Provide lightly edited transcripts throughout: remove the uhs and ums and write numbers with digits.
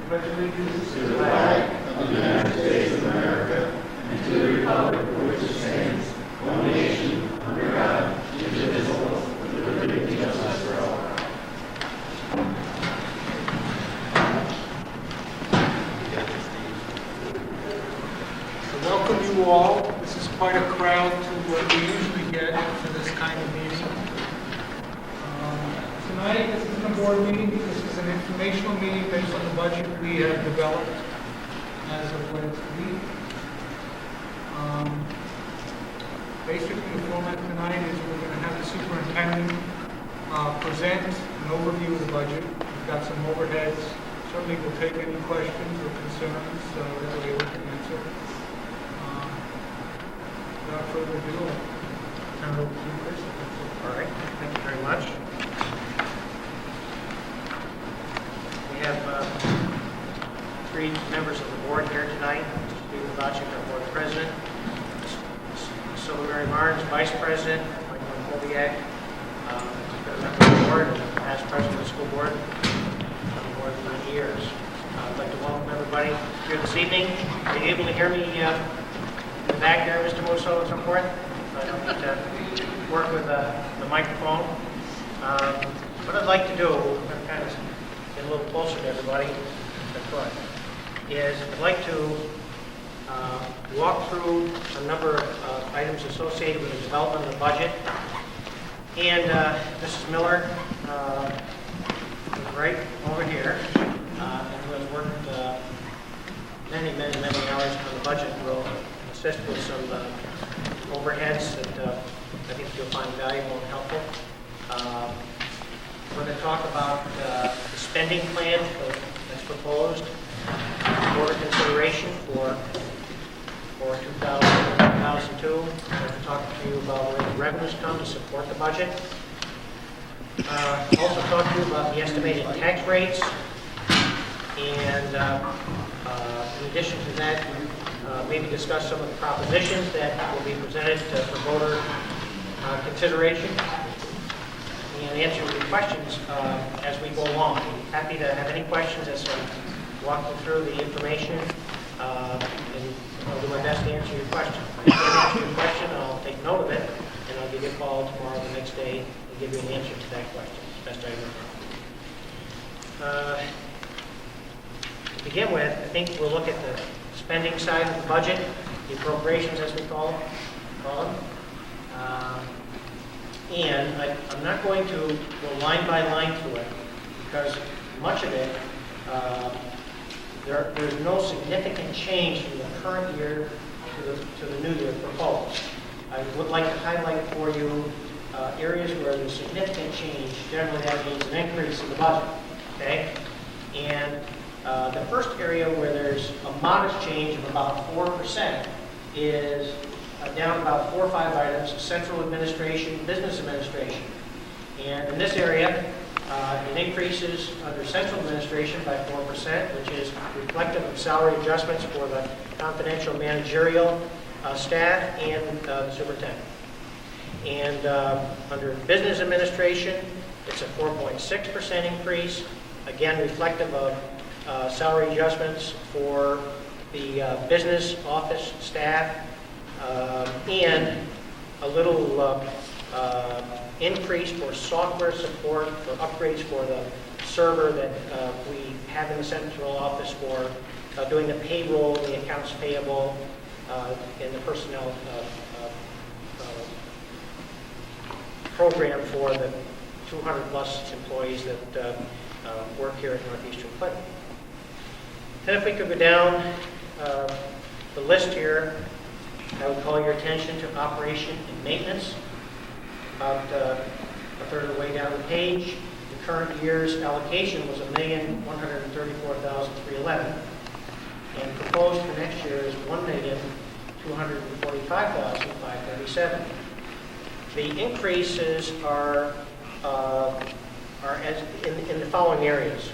pledge allegiance to the flag of the United States of America and to the republic for which it stands, one nation, under God, indivisible, with liberty and justice for all. Welcome you all. This is quite a crowd to what we usually get for this kind of meeting. Tonight, this isn't a board meeting. This is an informational meeting based on the budget we have developed as of last week. Basically, the format tonight is we're going to have the superintendent present an overview of the budget. We've got some overheads. Certainly, we'll take any questions or concerns that we're able to answer. Without further ado, I'll turn it over to you, Chris. All right, thank you very much. We have three members of the board here tonight. Stephen Bocek, our board president. Mary Barnes, vice president. Michael Kobiak, been a member of the board, and past president of the school board for more than 9 years. I'd like to welcome everybody here this evening. Are you able to hear me in the back there, Mr. Musso, and so forth? So I don't need to work with the microphone. What I'd like to do, I'm going to kind of get a little closer to everybody, if I could, is I'd like to walk through a number of items associated with the development of the budget. And Mrs. Miller, right over here, and who has worked many hours on the budget, will assist with some overheads that I think you'll find valuable and helpful. We're going to talk about the spending plan that's proposed for consideration for 2002. I'm going to talk to you about where the revenues come to support the budget. Also talk to you about the estimated tax rates. And in addition to that, maybe discuss some of the propositions that will be presented for voter consideration and answer your questions as we go along. I'm happy to have any questions as I walk you through the information, and I'll do my best to answer your question. If I can't answer your question, I'll take note of it, and I'll give you a call tomorrow or the next day and give you an answer to that question as best I can. To begin with, I think we'll look at the spending side of the budget, the appropriations as we call them. And I'm not going to go line by line through it because much of it, there's no significant change from the current year to the new year proposed. I would like to highlight for you areas where there's significant change. Generally, that means an increase in the budget. Okay, and the first area where there's a modest change of about 4% is down about 4 or 5 items: central administration, business administration. And in this area, it increases under central administration by 4%, which is reflective of salary adjustments for the confidential managerial staff and the superintendent. And under business administration, it's a 4.6% increase, again reflective of salary adjustments for the business office staff, and a little increase for software support for upgrades for the server that we have in the central office for doing the payroll, the accounts payable, and the personnel program for the 200 plus employees that work here at Northeastern Clinton. Then if we could go down the list here, I would call your attention to operation and maintenance. About a third of the way down the page, the current year's allocation was $1,134,311, and proposed for next year is $1,245,537. The increases are as in the following areas.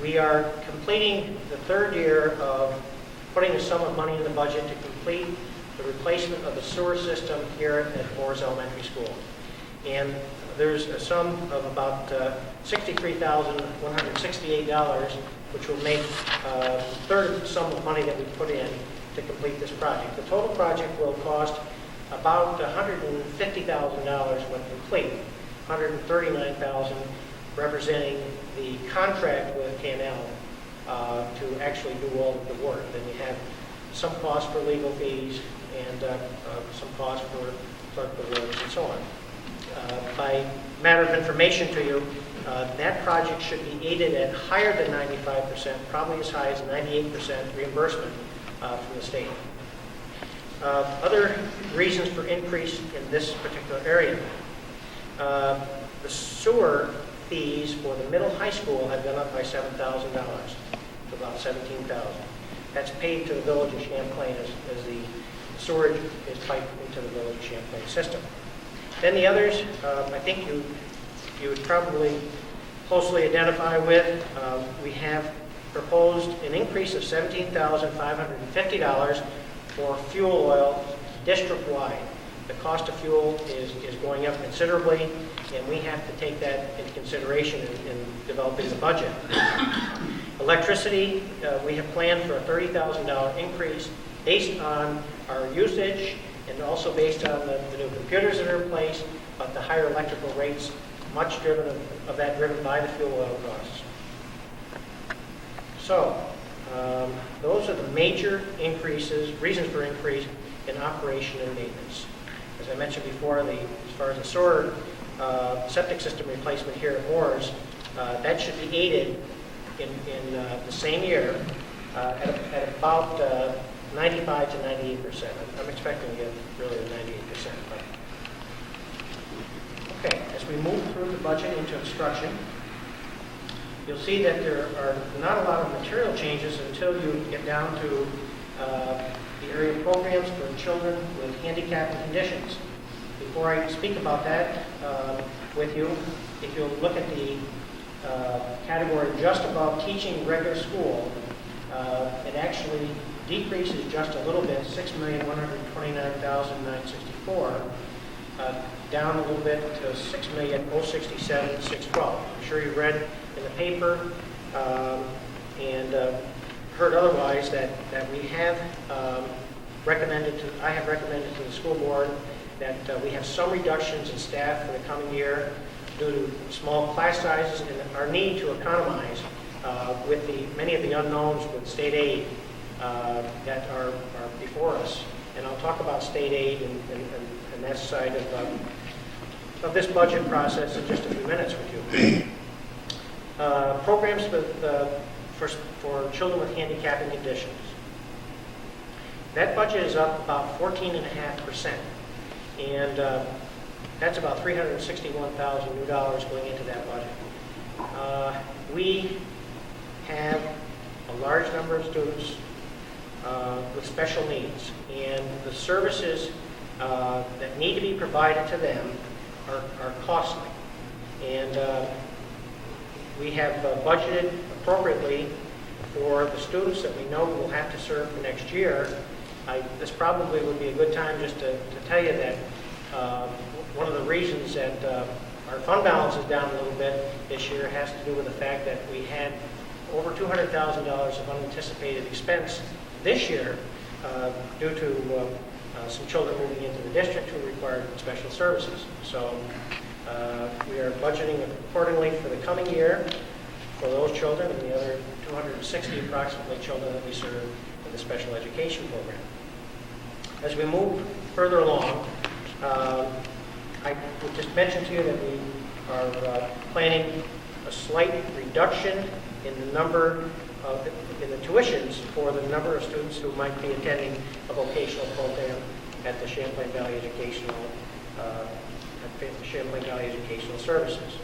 We are completing the third year of putting a sum of money in the budget to complete the replacement of the sewer system here at Moore's Elementary School. And there's a sum of about $63,168, which will make a third of the sum of money that we put in to complete this project. The total project will cost about $150,000 when complete, $139,000 representing the contract with K&L to actually do all of the work. Then you have some cost for legal fees and some cost for clerk of works and so on. By matter of information to you, that project should be aided at higher than 95%, probably as high as 98% reimbursement from the state. Other reasons for increase in this particular area. The sewer fees for the middle high school have gone up by $7,000 to about $17,000. That's paid to the village of Champlain as the sewerage is piped into the village of Champlain system. Then the others, I think you would probably closely identify with. We have proposed an increase of $17,550 for fuel oil district-wide. The cost of fuel is going up considerably, and we have to take that into consideration in developing the budget. Electricity, we have planned for a $30,000 increase based on our usage and also based on the new computers that are in place, but the higher electrical rates, much of that driven by the fuel oil costs. So, those are the major reasons for increase in operation and maintenance. As I mentioned before, as far as the sewer septic system replacement here at Moore's, that should be aided in the same year at about 95 to 98%. I'm expecting to get really a 98%. Okay, as we move through the budget into instruction, you'll see that there are not a lot of material changes until you get down to the area of programs for children with handicapping conditions. Before I speak about that with you, if you'll look at the category just above teaching regular school, it actually decreases just a little bit, $6,129,964, down a little bit to $6,067,612. I'm sure you read in the paper and heard otherwise that we have I have recommended to the school board that we have some reductions in staff for the coming year due to small class sizes and our need to economize with many of the unknowns with state aid that are before us. And I'll talk about state aid and that side of this budget process in just a few minutes with you. Programs for children with handicapping conditions. That budget is up about 14.5%, and that's about $361,000 new dollars going into that budget. We have a large number of students with special needs, and the services that need to be provided to them are costly. And we have budgeted appropriately for the students that we know we'll have to serve for next year. This probably would be a good time just to tell you that one of the reasons that our fund balance is down a little bit this year has to do with the fact that we had over $200,000 of unanticipated expense this year due to some children moving into the district who required special services. So we are budgeting accordingly for the coming year for those children and the other 260 approximately children that we serve in the special education program. As we move further along, I would just mention to you that we are planning a slight reduction in the number in the tuitions for the number of students who might be attending a vocational program at the Champlain Valley Educational Services.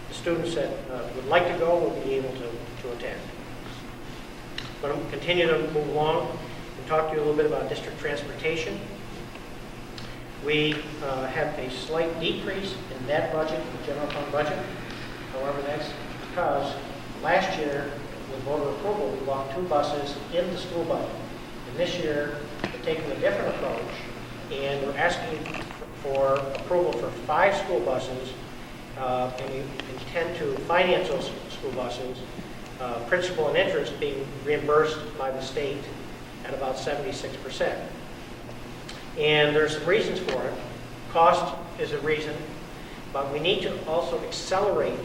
The students that would like to go will be able to attend. I'm going to continue to move along and talk to you a little bit about district transportation. We have a slight decrease in that budget, the general fund budget. However, that's because last year, with voter approval, we bought 2 buses in the school budget. And this year, we're taking a different approach, and we're asking for approval for 5 school buses and we intend to finance those school buses, principal and interest being reimbursed by the state at about 76%. And there's some reasons for it. Cost is a reason, but we need to also accelerate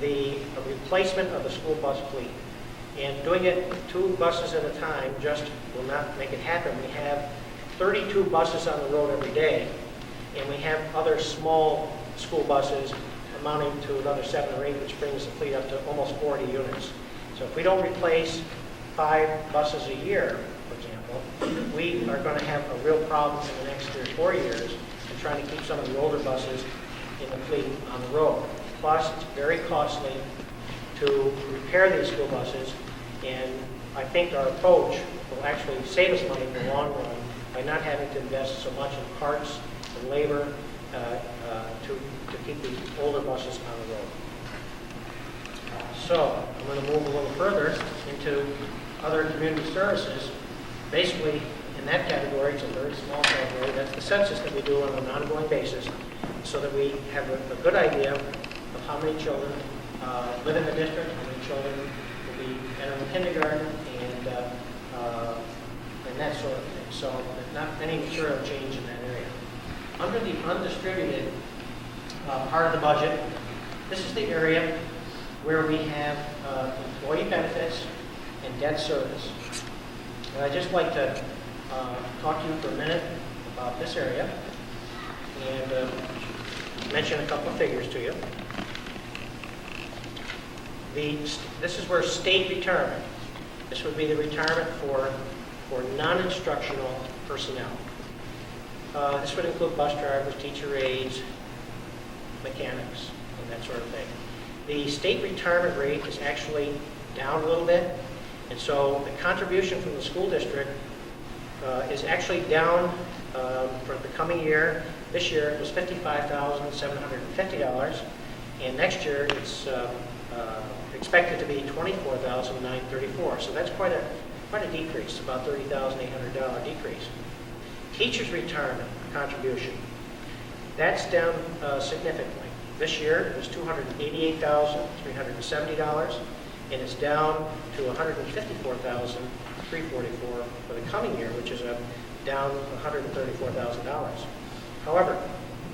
the replacement of the school bus fleet. And doing it 2 buses at a time just will not make it happen. We have 32 buses on the road every day, and we have other small school buses amounting to another 7 or 8, which brings the fleet up to almost 40 units. So if we don't replace 5 buses a year, for example, we are going to have a real problem in the next 3 or 4 years in trying to keep some of the older buses in the fleet on the road. Plus, it's very costly to repair these school buses, and I think our approach will actually save us money in the long run by not having to invest so much in parts and labor to keep these older buses on the road. So I'm going to move a little further into other community services. Basically, in that category, it's a very small category. That's the census that we do on an ongoing basis, so that we have a good idea of how many children live in the district, how many children will be entering kindergarten, and that sort of thing. So not any material change in that area. Under the undistributed part of the budget, this is the area where we have employee benefits and debt service. And I'd just like to talk to you for a minute about this area and mention a couple of figures to you. This is where state retirement. This would be the retirement for non-instructional personnel. This would include bus drivers, teacher aides, mechanics, and that sort of thing. The state retirement rate is actually down a little bit, and so the contribution from the school district is actually down for the coming year. This year it was $55,750, and next year it's expected to be $24,934. So that's quite a decrease, about $30,800 decrease. Teachers' retirement contribution, that's down significantly. This year it was $288,370, and it's down to $154,344 for the coming year, which is down $134,000. However,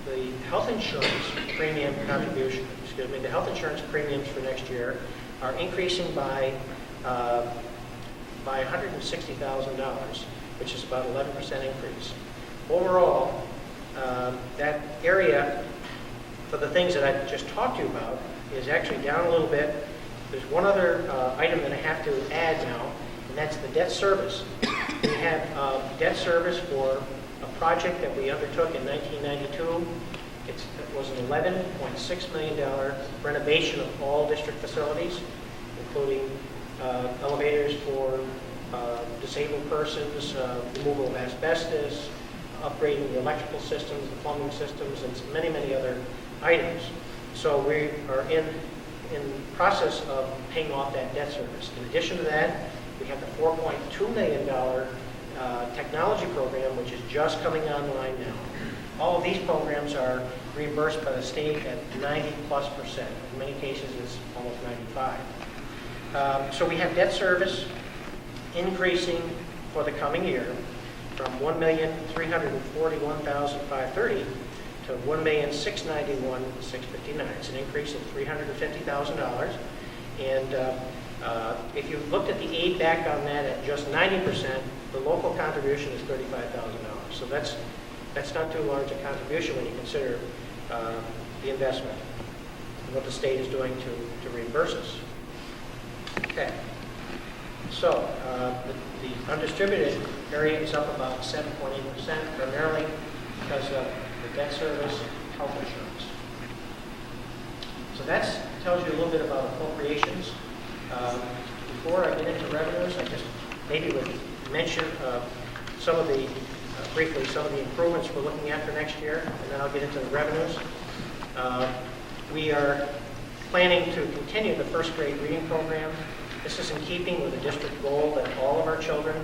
the health insurance premium contribution, the health insurance premiums for next year are increasing by $160,000, which is about 11% increase. Overall, that area for the things that I just talked to you about is actually down a little bit. There's one other item that I have to add now, and that's the debt service. We have debt service for a project that we undertook in 1992. It was an $11.6 million renovation of all district facilities, including elevators for disabled persons, removal of asbestos, upgrading the electrical systems, the plumbing systems, and many, many other items. So we are in process of paying off that debt service. In addition to that, we have the $4.2 million technology program, which is just coming online now. All of these programs are reimbursed by the state at 90+%. In many cases, it's almost 95. So we have debt service increasing for the coming year from $1,341,530 to $1,691,659. It's an increase of $350,000. And if you looked at the aid back on that at just 90%, the local contribution is $35,000. So that's not too large a contribution when you consider the investment and what the state is doing to reimburse us. Okay. So the undistributed area is up about 7.8%, primarily because of the debt service, health insurance. So that tells you a little bit about appropriations. Before I get into revenues, I just maybe would mention briefly some of the improvements we're looking at for next year, and then I'll get into the revenues. We are planning to continue the first grade reading program. This is in keeping with the district goal that all of our children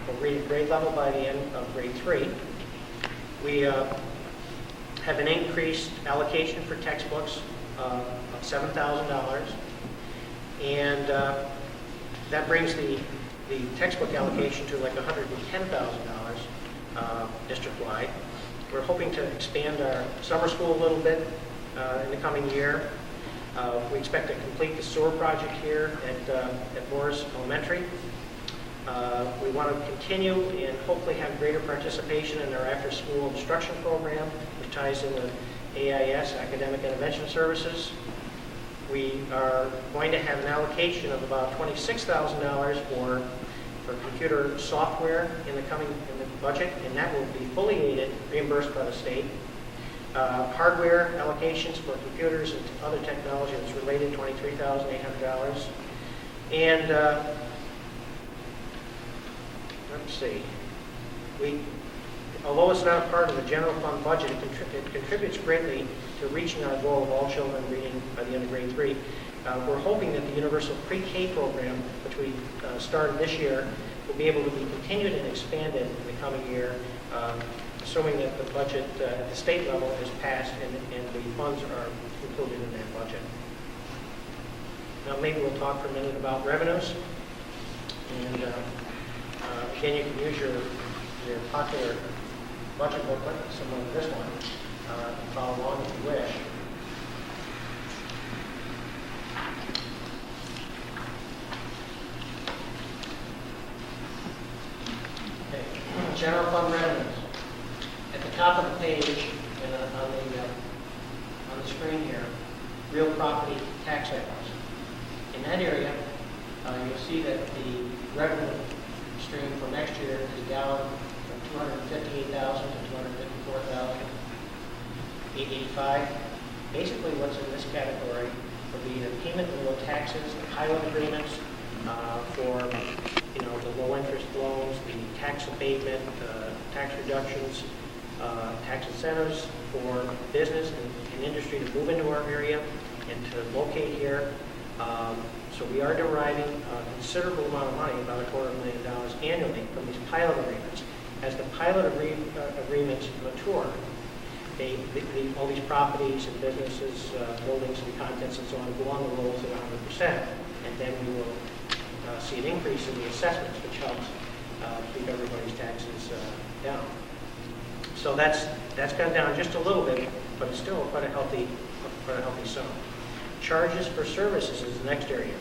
will read at grade level by the end of grade 3. We have an increased allocation for textbooks. of $7,000. And that brings the textbook allocation to like $110,000 district-wide. We're hoping to expand our summer school a little bit in the coming year. We expect to complete the sewer project here at Morris Elementary. We want to continue and hopefully have greater participation in our after-school instruction program, which ties in with AIS, Academic Intervention Services. We are going to have an allocation of about $26,000 for computer software in the budget, and that will be fully aided, reimbursed by the state. Hardware allocations for computers and other technology that's related, $23,800. And let's see, although it's not a part of the general fund budget, it contributes greatly to reaching our goal of all children reading by the end of grade 3. We're hoping that the universal pre-K program, which we started this year, will be able to be continued and expanded in the coming year, assuming that the budget at the state level is passed and the funds are included in that budget. Now maybe we'll talk for a minute about revenues. And again, you can use your popular budget booklet, similar to this one, and follow along if you wish. Okay. General fund revenues. At the top of the page and on the screen here, real property tax items. In that area, you'll see that the revenue stream for next year is down from $258,000 to $254,885. Basically, what's in this category would be the payment in lieu of taxes, the pilot agreements for the low interest loans, the tax abatement, tax reductions, tax incentives for business and industry to move into our area and to locate here. So we are deriving a considerable amount of money, about $250,000 annually, from these pilot agreements. As the pilot agreements mature, all these properties and businesses, buildings and contents and so on go on the rolls at 100%, and then we will see an increase in the assessments, which helps keep everybody's taxes down. So that's gone down just a little bit, but it's still quite a healthy sum. Charges for services is the next area.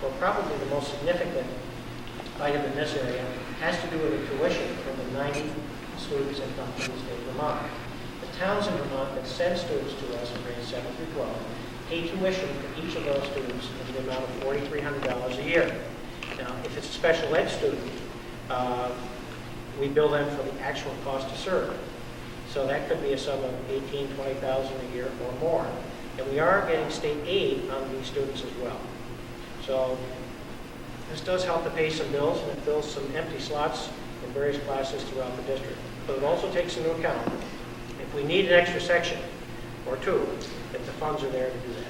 Well, probably the most significant item in this area has to do with the tuition for the 90 students that come from the state of Vermont. The towns in Vermont that send students to us in grades 7 through 12 pay tuition for each of those students in the amount of $4,300 a year. Now, if it's a special ed student, we bill them for the actual cost to serve. So that could be a sum of $18,000, $20,000 a year or more. And we are getting state aid on these students as well. So this does help to pay some bills, and it fills some empty slots in various classes throughout the district. But it also takes into account if we need an extra section or two, that the funds are there to do that.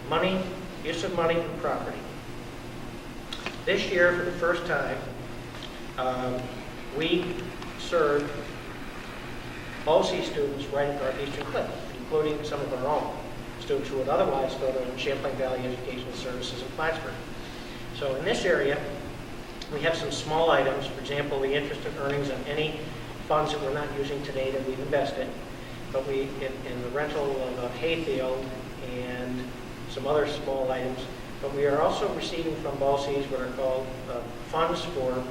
Money, use of money and property. This year, for the first time, we served BOCES students right at Northeastern Clip, including some of our own students who would otherwise go to Champlain Valley Educational Services in Plattsburgh. So in this area, we have some small items, for example, the interest and earnings on any funds that we're not using today that we've invested, but we, in the rental of a hayfield and some other small items, but we are also receiving from BOCES what are called funds for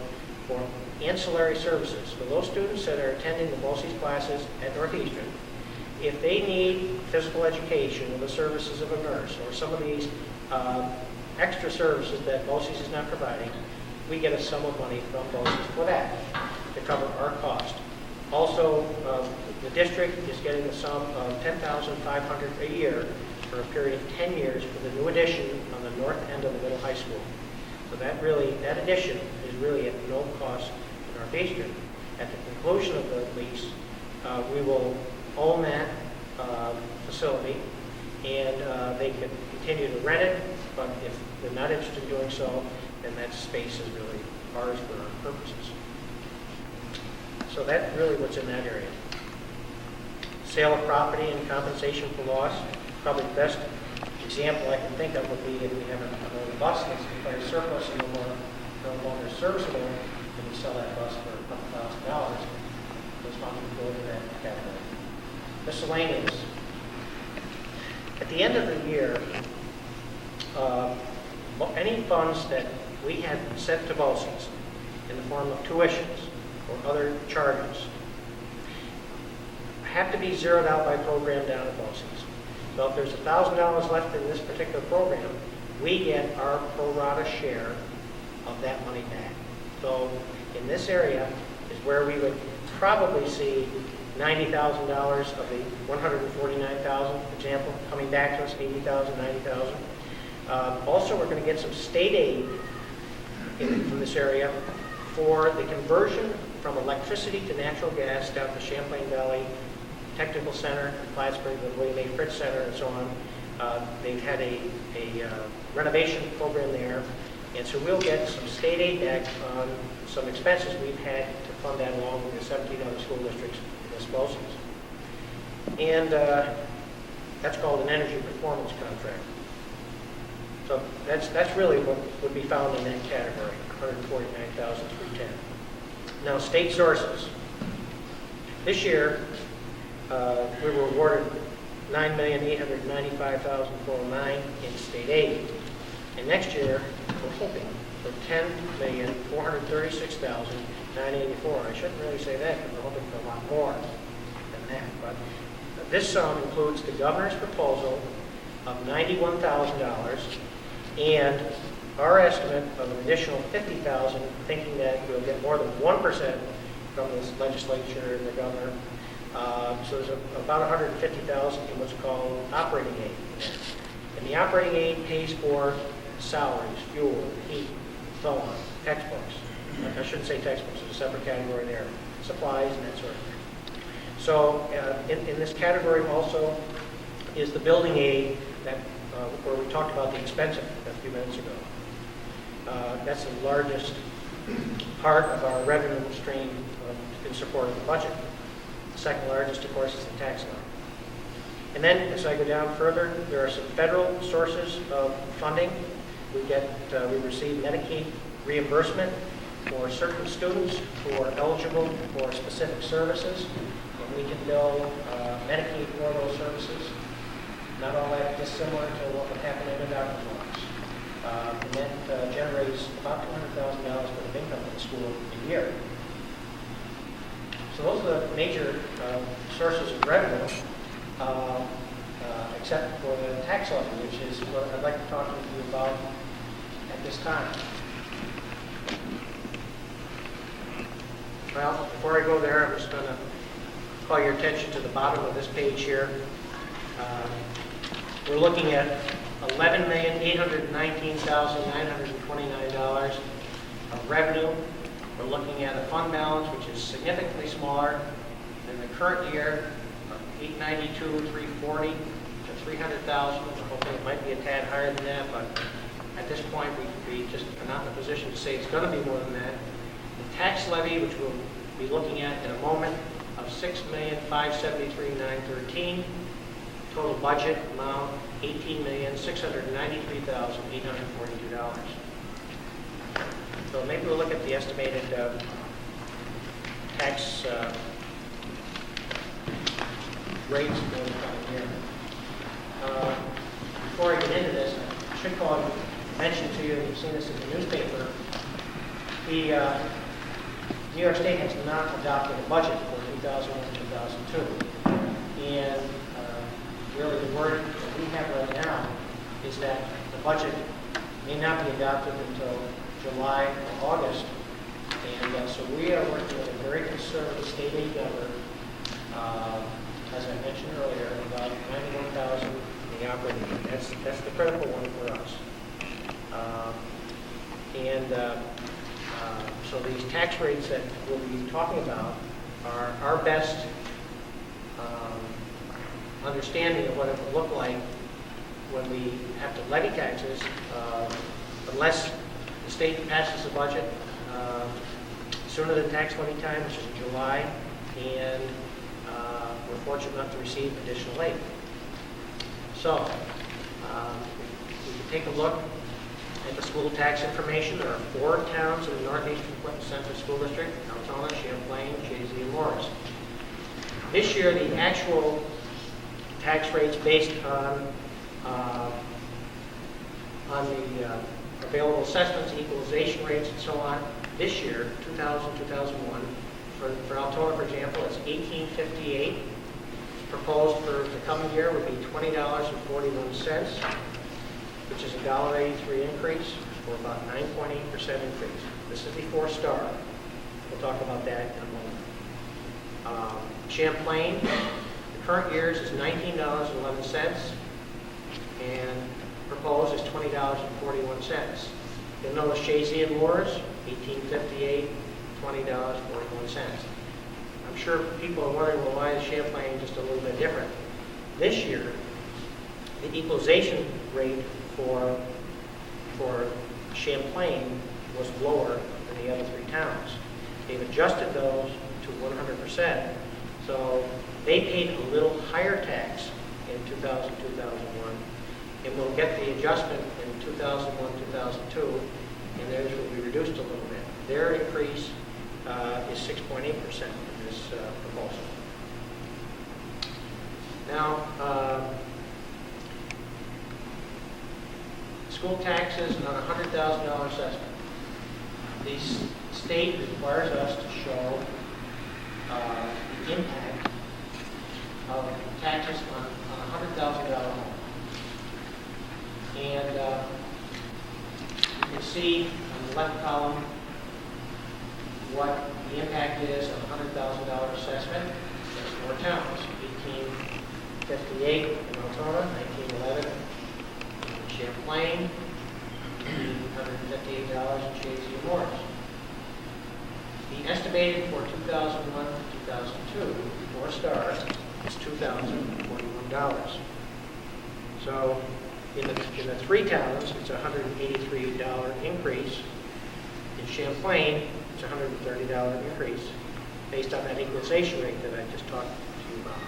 ancillary services. For those students that are attending the BOCES classes at Northeastern, if they need physical education or the services of a nurse or some of these extra services that BOCES is not providing, we get a sum of money from BOCES for that to cover our cost. Also, the district is getting a sum of $10,500 a year for a period of 10 years for the new addition on the north end of the middle high school. So that addition is really at no cost to Northeastern. At the conclusion of the lease, we will own that facility, and they can continue to rent it, but if they're not interested in doing so, then that space is really ours for our purposes. So that's really what's in that area. Sale of property and compensation for loss. Probably the best example I can think of would be if we have an old bus that's declared surplus and no longer serviceable, and we sell that bus for $1,000. Those funds would go into that category. Miscellaneous. At the end of the year, any funds that we had sent to BOCES in the form of tuitions or other charges have to be zeroed out by program down at BOCES. So if there's $1,000 left in this particular program, we get our pro rata share of that money back. So in this area is where we would probably see $90,000 of the $149,000, for example, coming back to us, $80,000, $90,000. Also, we're going to get some state aid from this area for the conversion from electricity to natural gas down to Champlain Valley Technical Center, Plattsburgh, the William A. Fritz Center, and so on. They've had a renovation program there, and so we'll get some state aid back on some expenses we've had to fund that along with the 17 other school districts in this BOCES. And that's called an energy performance contract. So that's really what would be found in that category, $149,310. Now, state sources. This year, we were awarded $9,895,409 in state aid. And next year, we're hoping for $10,436,984. I shouldn't really say that because we're hoping for a lot more than that. But this sum includes the governor's proposal of $91,000 and our estimate of an additional $50,000, thinking that we'll get more than 1% from this legislature and the governor. So there's about $150,000 in what's called operating aid. And the operating aid pays for salaries, fuel, heat, so on, textbooks. I shouldn't say textbooks, there's a separate category there. Supplies and that sort of thing. So in this category also is the building aid that where we talked about the expense a few minutes ago. That's the largest part of our revenue stream in support of the budget. The second largest, of course, is the tax line. And then, as I go down further, there are some federal sources of funding. We receive Medicaid reimbursement for certain students who are eligible for specific services, and we can bill Medicaid for those services. Not all that dissimilar to what would happen in a doctor's office. And that generates about $200,000 worth of income in the school a year. So those are the major sources of revenue, except for the tax levy, which is what I'd like to talk to you about at this time. Well, before I go there, I'm just going to call your attention to the bottom of this page here. We're looking at $11,819,929 of revenue. We're looking at a fund balance which is significantly smaller than the current year, $892,340 to $300,000. We're hoping it might be a tad higher than that, but at this point we just are not in a position to say it's going to be more than that. The tax levy, which we'll be looking at in a moment, of $6,573,913. Total budget amount, $18,693,842. So maybe we'll look at the estimated tax rates going on here. Before I get into this, I should mention to you, you've seen this in the newspaper, the New York State has not adopted a budget for 2001-2002. And really the word that we have right now is that the budget may not be adopted until July or August. And so we are working with a very conservative state aid number, as I mentioned earlier, about $91,000 in the operating aid. That's the critical one for us. So these tax rates that we'll be talking about are our best understanding of what it would look like when we have to levy taxes, unless the state passes the budget sooner than tax levy time, which is in July, and we're fortunate enough to receive additional aid. So, we can take a look at the school tax information. There are 4 towns in the Northeastern Clinton Central School District: Altona, Champlain, Chazy, and Morris. This year, the actual tax rates based on the available assessments, equalization rates, and so on. This year, 2000-2001, for Altona, for example, it's $18.58. Proposed for the coming year would be $20.41, which is a $1.83 increase, or about 9.8% increase. This is before STAR. We'll talk about that in a moment. Champlain, the current year's is $19.11, and proposed is $20.41. You'll notice Chazy and Moore's, $18.58, $20.41. I'm sure people are wondering, well, why is Champlain just a little bit different? This year, the equalization rate for Champlain was lower than the other 3 towns. They've adjusted those to 100%, so they paid a little higher tax in 2000-2001, and we'll get the adjustment in 2001-2002, and theirs will be reduced a little bit. Their increase is 6.8% in this proposal. Now, school taxes on a $100,000 assessment. The state requires us to show the impact of taxes on a $100,000 home. And you can see on the left column what the impact is of a $100,000 assessment. There's 4 towns: 1858 in Altona, 1911 in Champlain, $158 in Chazy and Morris. The estimated for 2001-2002 before STAR is $2,041. So in the 3 towns, it's a $183 increase. In Champlain, it's a $130 increase based on that equalization rate that I just talked to you about.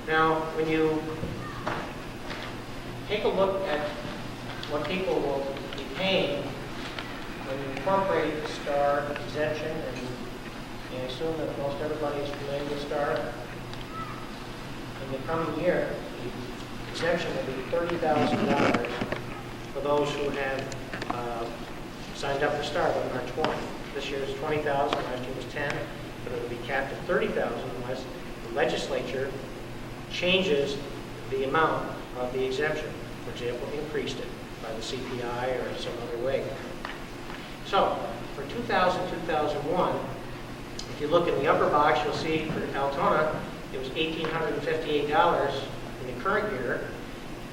Now, when you take a look at what people will be paying when you incorporate the STAR exemption, and I assume that most everybody is familiar with STAR, in the coming year, the exemption will be $30,000 for those who have signed up for STAR by March 1. This year is $20,000, last year was $10,000, but it will be capped at $30,000 unless the legislature changes the amount of the exemption. For example, increased it by the CPI or some other way. So, for 2000-2001, if you look in the upper box, you'll see for Altona, it was $1,858 in the current year.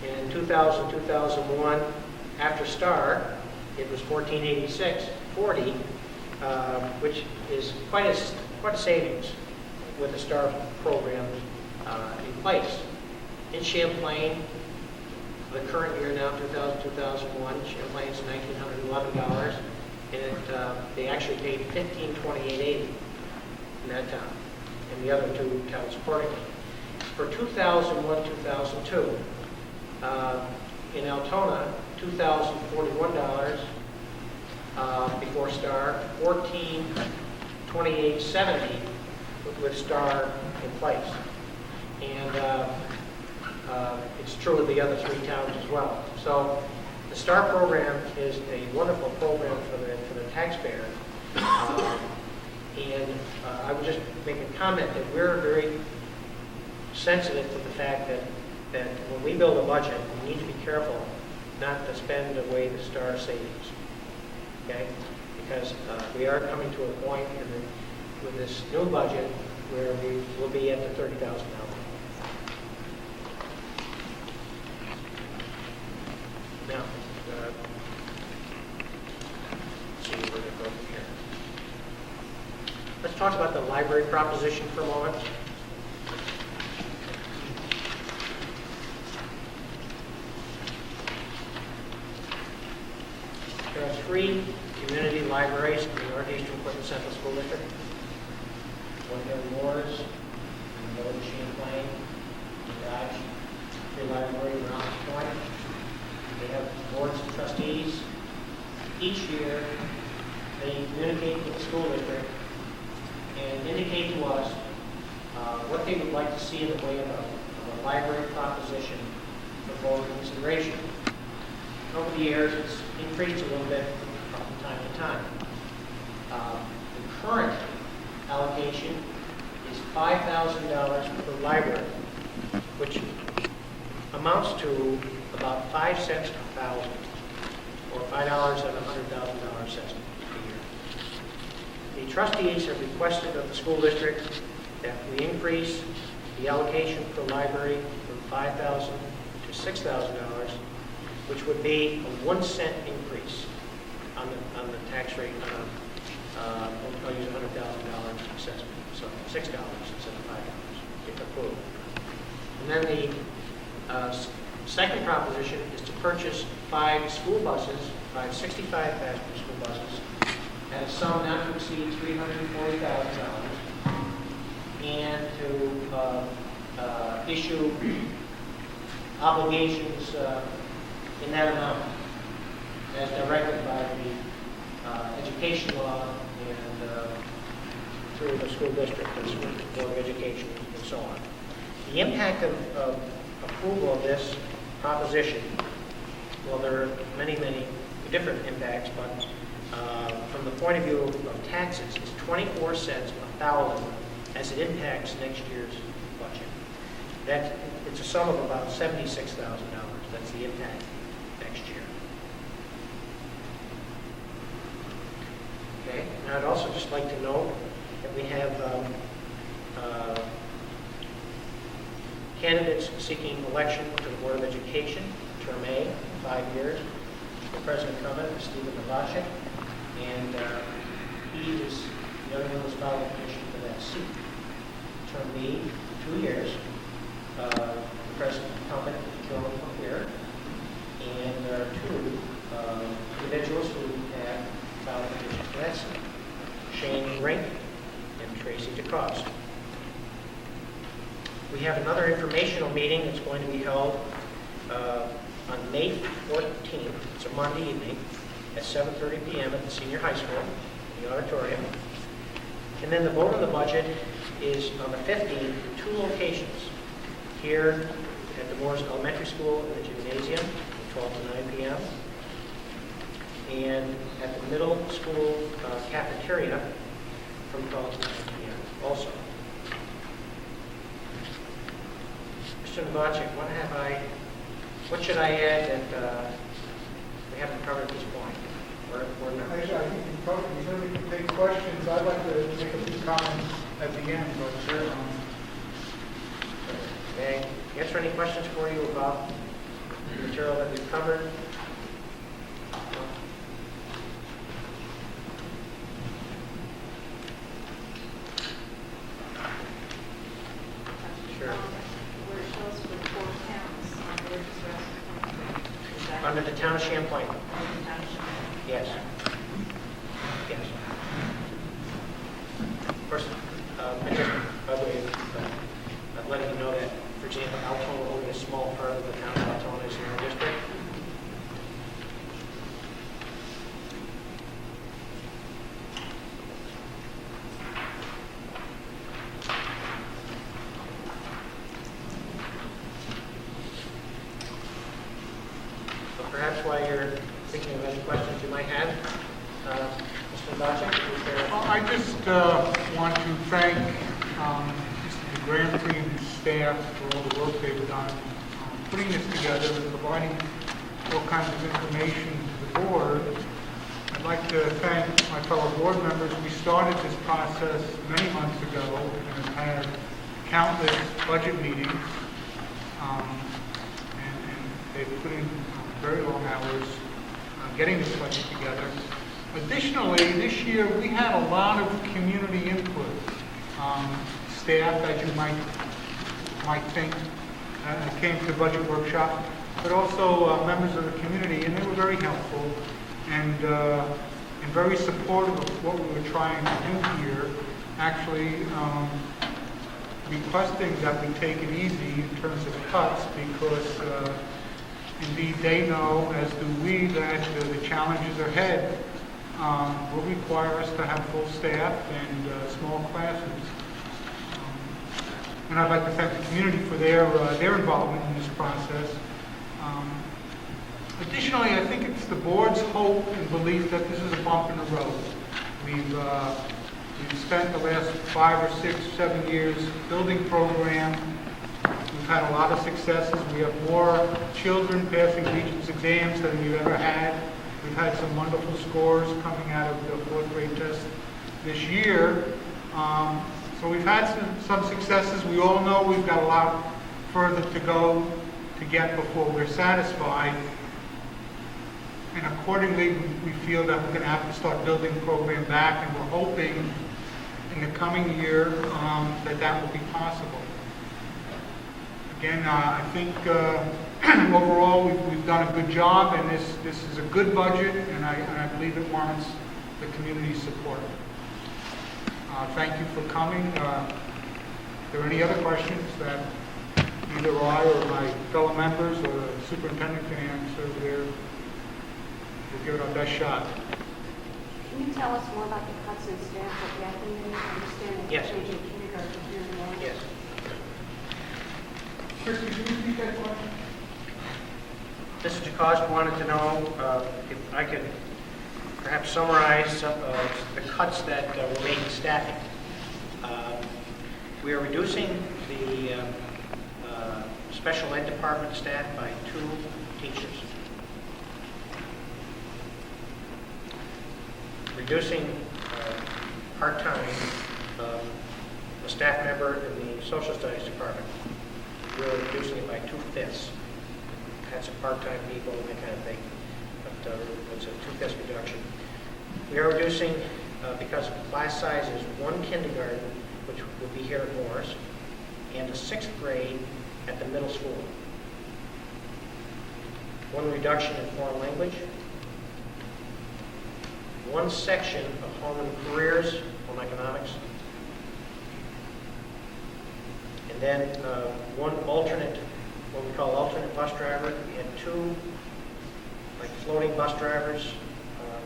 And in 2000-2001, after STAR, it was $1,486.40, which is quite a savings with the STAR program in place. In Champlain, the current year now, 2000-2001, Champlain's $1,911, and they actually paid $1,528.80 in that town, and the other 2 towns accordingly. For 2001-2002, in Altona, $2,041 before STAR, $1,428.70 with STAR in place. And it's true of the other 3 towns as well. So the STAR program is a wonderful program for the taxpayer. And I would just make a comment that we're very sensitive to the fact that when we build a budget, we need to be careful not to spend away the STAR savings. Okay? Because we are coming to a point with this new budget where we will be at the $30,000 level. Now, let's see where to go from here. Let's talk about the library proposition for a moment. There are 3 community libraries in the Northeastern Clinton Central School District. One here in Moore's, and Village of Champlain, Dodge, Free Library, Round Point. They have boards of trustees. Each year, they communicate with the school district and indicate to us what they would like to see in the way of a library proposition for board consideration. Over the years, it's increased a little bit from time to time. The current allocation is $5,000 per library, which amounts to about 5 cents per thousand, or $5 and $100,000 cents a year. The trustees have requested of the school district that we increase the allocation per library from $5,000 to $6,000, which would be a 1 cent increase on the tax rate. I'll use $100,000 assessment, so $6 instead of $5 if approved. And then the second proposition is to purchase 5 school buses, 5 65-passenger school buses, at a sum not to exceed $340,000, and to issue obligations in that amount as directed by the education law and through the school district and school board of education and so on. The impact of approval of this proposition, well, there are many, many different impacts, but from the point of view of taxes, it's 24 cents a thousand as it impacts next year's budget. It's a sum of about $76,000. That's the impact next year. Okay, and I'd also just like to note that we have candidates seeking election to the Board of Education, term A, 5 years. The present incumbent is Stephen Novacek, and he is the only one who's filed a petition for that seat. Term B, 2 years. The present incumbent is Joan here, and there are 2 individuals who have filed a petition for that seat: Shane Rink and Tracy DeCoste. We have another informational meeting that's going to be held on May 14th. It's a Monday evening at 7:30 p.m. at the senior high school, in the auditorium. And then the vote on the budget is on the 15th in 2 locations. Here at the Morris Elementary School in the gymnasium from 12 to 9 p.m. and at the middle school cafeteria from 12 to 9 p.m. also. Mr. Novacek, what should I add that we haven't covered at this point? Actually, I think you certainly can take questions. I'd like to make a few comments at the end, but sure. Okay. Answer any questions for you about the material that we've covered? Sure. Where it shows for 4 towns on the rest. Under the town of Champlain. Yes. Yes. First, by the way, I'd let you know that, for example, Altona, only a small part of the town of Altona is in our district. So perhaps while you're thinking of any questions you might have, Mr. Novacek, is there? Well, I just want to thank the grant team and staff for all the work they've done putting this together and providing all kinds of information to the board. I'd like to thank my fellow board members. We started this process many months ago and have had countless budget meetings, and they've put in very long hours getting this budget together. Additionally, this year we had a lot of community input. Staff, as you might think, came to the budget workshop, but also members of the community, and they were very helpful and very supportive of what we were trying to do here. Actually, requesting that we take it easy in terms of cuts because indeed they know, as do we, that the challenges ahead will require us to have full staff and small classes. And I'd like to thank the community for their involvement in this process. Additionally, I think it's the board's hope and belief that this is a bump in the road. We've spent the last 5 or 6, 7 years building program. We've had a lot of successes. We have more children passing Regents exams than we've ever had. We've had some wonderful scores coming out of the 4th grade test this year. So we've had some successes. We all know we've got a lot further to go to get before we're satisfied. And accordingly, we feel that we're going to have to start building the program back, and we're hoping in the coming year that will be possible. Again, I think overall we've done a good job, and this is a good budget, and I believe it warrants the community's support. Thank you for coming. Are there any other questions that either I or my fellow members or the superintendent can answer? We'll give it our best shot. Can you tell us more about the cuts in staff that we have been made? I understand that Yes. changing kindergarten here and there. Yes. Chris, could you repeat that question? Mr. DeCoste wanted to know if I could perhaps summarize some of the cuts that were made in staffing. We are reducing the special ed department staff by 2 teachers. Reducing part-time a staff member in the social studies department. We're reducing it by 2/5. Had some part-time people and that kind of thing, but it's a 2/5 reduction. We are reducing, because of class sizes, 1 kindergarten, which would be here at Morris, and a 6th grade at the middle school. 1 reduction in foreign language. 1 section of home and careers, home economics. And then 1 alternate, what we call alternate bus driver. We had 2 like floating bus drivers.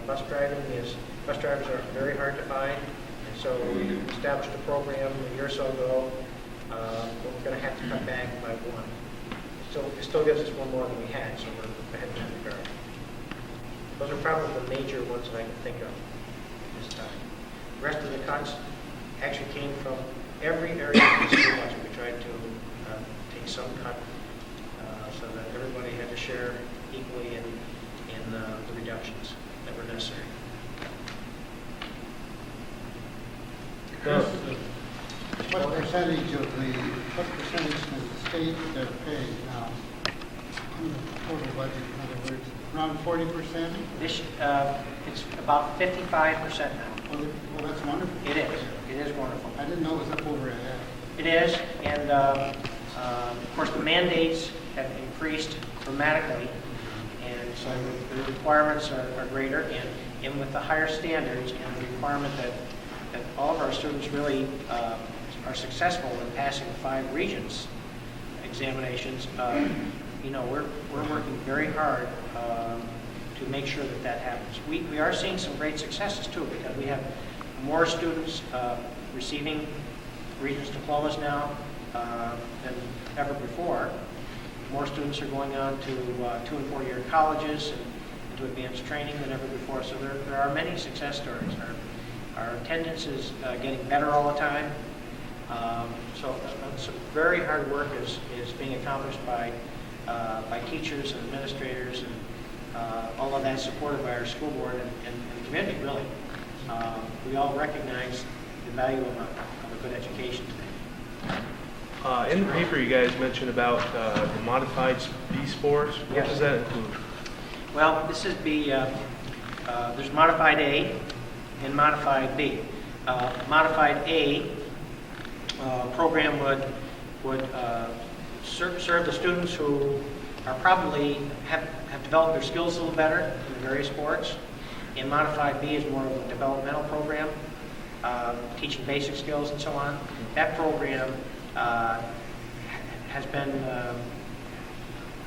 Bus drivers are very hard to find. And so we established a program a year or so ago, but we're going to have to cut back by 1. It still gives us 1 more than we had, so we're ahead in that regard. Those are probably the major ones that I can think of at this time. The rest of the cuts actually came from every area of the school budget. We tried to take some cut so that everybody had to share equally in the reductions that were necessary. What percentage does the state pay now in the total budget? In other words, around 40%? This, it's about 55% now. Well, that's wonderful. It is. It is wonderful. I didn't know it was up over a half. It is, and of course the mandates have increased dramatically, and so the requirements are greater, and with the higher standards and the requirement that all of our students really are successful in passing 5 Regents examinations, we're working very hard to make sure that happens. We are seeing some great successes too, because we have more students receiving Regents diplomas now than ever before. More students are going on to 2- and 4-year colleges and to advanced training than ever before. So there are many success stories. Our attendance is getting better all the time. So some very hard work is being accomplished by teachers and administrators, and all of that supported by our school board and the community, really. We all recognize the value of a good education today. In the paper, you guys mentioned about the modified B sports. What Yes. does that include? Well, this is there's modified A and modified B. Modified A program would serve the students who are probably have developed their skills a little better in the various sports. And modified B is more of a developmental program, teaching basic skills and so on. That program has been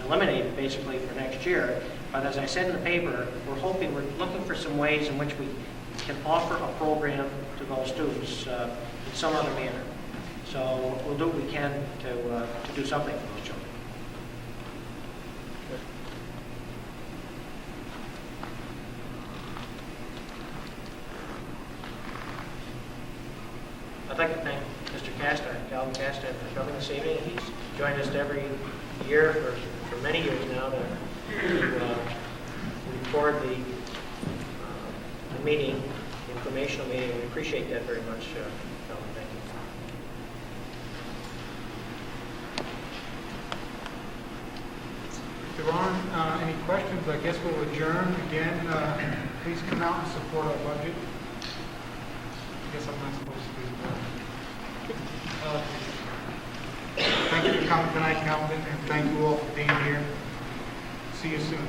eliminated basically for next year. But as I said in the paper, we're looking for some ways in which we can offer a program to those students in some other manner. So we'll do what we can to do something for those children. I'd like to thank Mr. Castor, Calvin Castor, for coming this evening. He's joined us every year for many years now to record the meeting, the informational meeting. We appreciate that very much, Calvin. Thank you. If there aren't any questions, I guess we'll adjourn. Again, please come out and support our budget. I guess I'm not supposed to do that. Thank you for coming tonight, Calvin, and thank you all for being here. See you soon.